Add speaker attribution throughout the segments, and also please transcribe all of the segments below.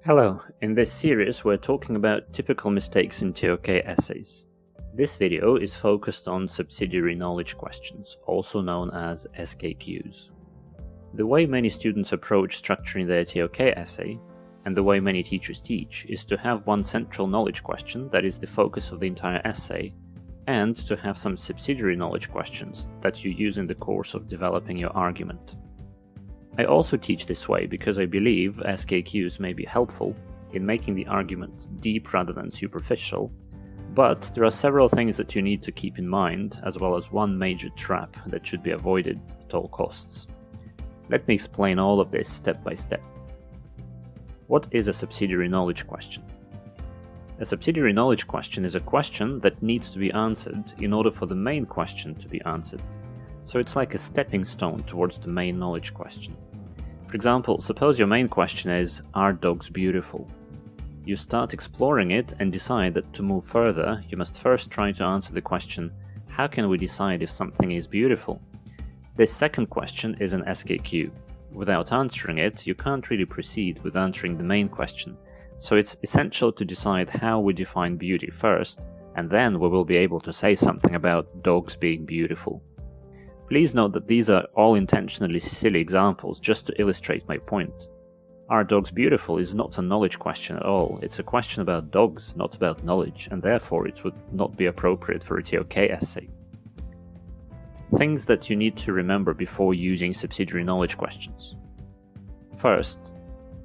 Speaker 1: Hello, in this series we're talking about typical mistakes in TOK essays. This video is focused on subsidiary knowledge questions, also known as SKQs. The way many students approach structuring their TOK essay, and the way many teachers teach, is to have one central knowledge question that is the focus of the entire essay, and to have some subsidiary knowledge questions that you use in the course of developing your argument. I also teach this way because I believe SKQs may be helpful in making the argument deep rather than superficial, but there are several things that you need to keep in mind, as well as one major trap that should be avoided at all costs. Let me explain all of this step by step. What is a subsidiary knowledge question? A subsidiary knowledge question is a question that needs to be answered in order for the main question to be answered. So it's like a stepping stone towards the main knowledge question. For example, suppose your main question is, are dogs beautiful? You start exploring it and decide that to move further, you must first try to answer the question, how can we decide if something is beautiful? This second question is an SKQ. Without answering it, you can't really proceed with answering the main question, so it's essential to decide how we define beauty first, and then we will be able to say something about dogs being beautiful. Please note that these are all intentionally silly examples just to illustrate my point. Are dogs beautiful is not a knowledge question at all, it's a question about dogs, not about knowledge, and therefore it would not be appropriate for a TOK essay. Things that you need to remember before using subsidiary knowledge questions. First,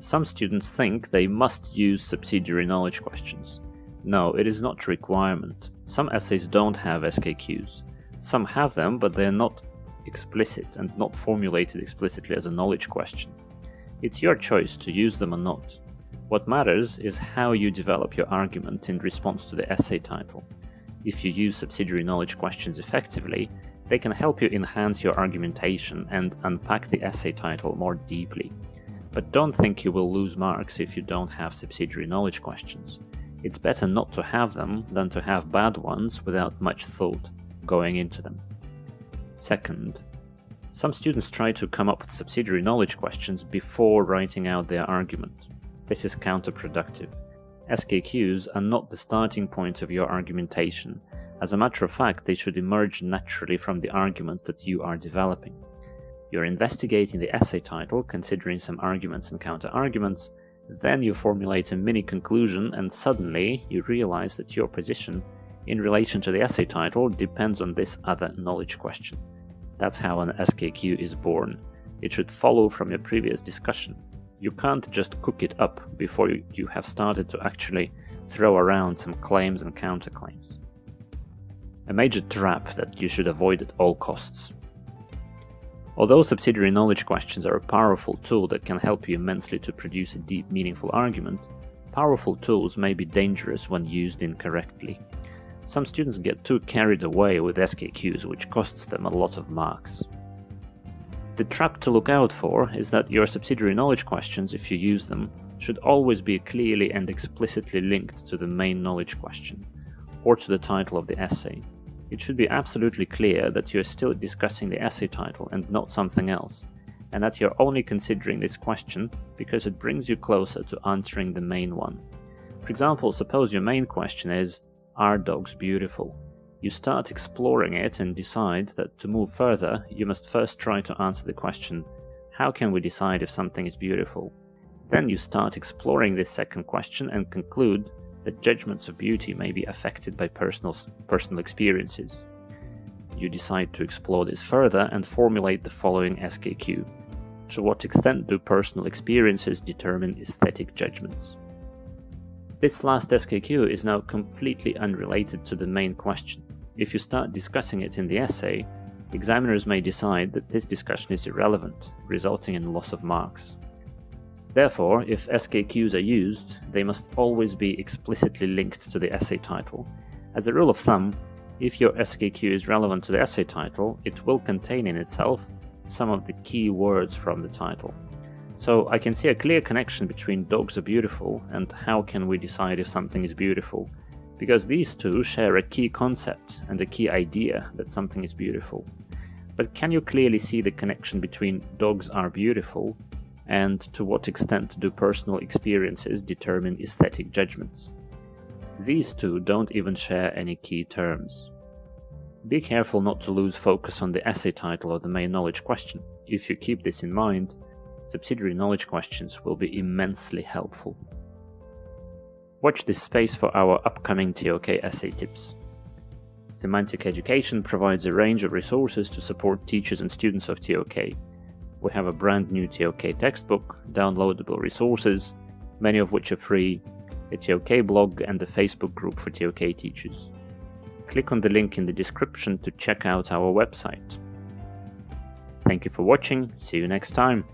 Speaker 1: some students think they must use subsidiary knowledge questions. No, it is not a requirement. Some essays don't have SKQs. Some have them, but they are not explicit and not formulated explicitly as a knowledge question. It's your choice to use them or not. What matters is how you develop your argument in response to the essay title. If you use subsidiary knowledge questions effectively, they can help you enhance your argumentation and unpack the essay title more deeply. But don't think you will lose marks if you don't have subsidiary knowledge questions. It's better not to have them than to have bad ones without much thought going into them. Second, some students try to come up with subsidiary knowledge questions before writing out their argument. This is counterproductive. SKQs are not the starting point of your argumentation. As a matter of fact, they should emerge naturally from the argument that you are developing. You're investigating the essay title, considering some arguments and counter-arguments, then you formulate a mini conclusion, and suddenly you realize that your position in relation to the essay title depends on this other knowledge question. That's how an SKQ is born. It should follow from your previous discussion. You can't just cook it up before you have started to actually throw around some claims and counterclaims. A major trap that you should avoid at all costs. Although subsidiary knowledge questions are a powerful tool that can help you immensely to produce a deep, meaningful argument, powerful tools may be dangerous when used incorrectly. Some students get too carried away with SKQs, which costs them a lot of marks. The trap to look out for is that your subsidiary knowledge questions, if you use them, should always be clearly and explicitly linked to the main knowledge question, or to the title of the essay. It should be absolutely clear that you are still discussing the essay title and not something else, and that you're only considering this question because it brings you closer to answering the main one. For example, suppose your main question is, are dogs beautiful? You start exploring it and decide that to move further, you must first try to answer the question, how can we decide if something is beautiful? Then you start exploring this second question and conclude that judgments of beauty may be affected by personal experiences. You decide to explore this further and formulate the following SKQ. To what extent do personal experiences determine aesthetic judgments? This last SKQ is now completely unrelated to the main question. If you start discussing it in the essay, examiners may decide that this discussion is irrelevant, resulting in loss of marks. Therefore, if SKQs are used, they must always be explicitly linked to the essay title. As a rule of thumb, if your SKQ is relevant to the essay title, it will contain in itself some of the key words from the title. So I can see a clear connection between dogs are beautiful and how can we decide if something is beautiful, because these two share a key concept and a key idea that something is beautiful. But can you clearly see the connection between dogs are beautiful and to what extent do personal experiences determine aesthetic judgments? These two don't even share any key terms. Be careful not to lose focus on the essay title or the main knowledge question. If you keep this in mind, subsidiary knowledge questions will be immensely helpful. Watch this space for our upcoming TOK essay tips. Themantic Education provides a range of resources to support teachers and students of TOK. We have a brand new TOK textbook, downloadable resources, many of which are free, a TOK blog, and a Facebook group for TOK teachers. Click on the link in the description to check out our website. Thank you for watching, see you next time.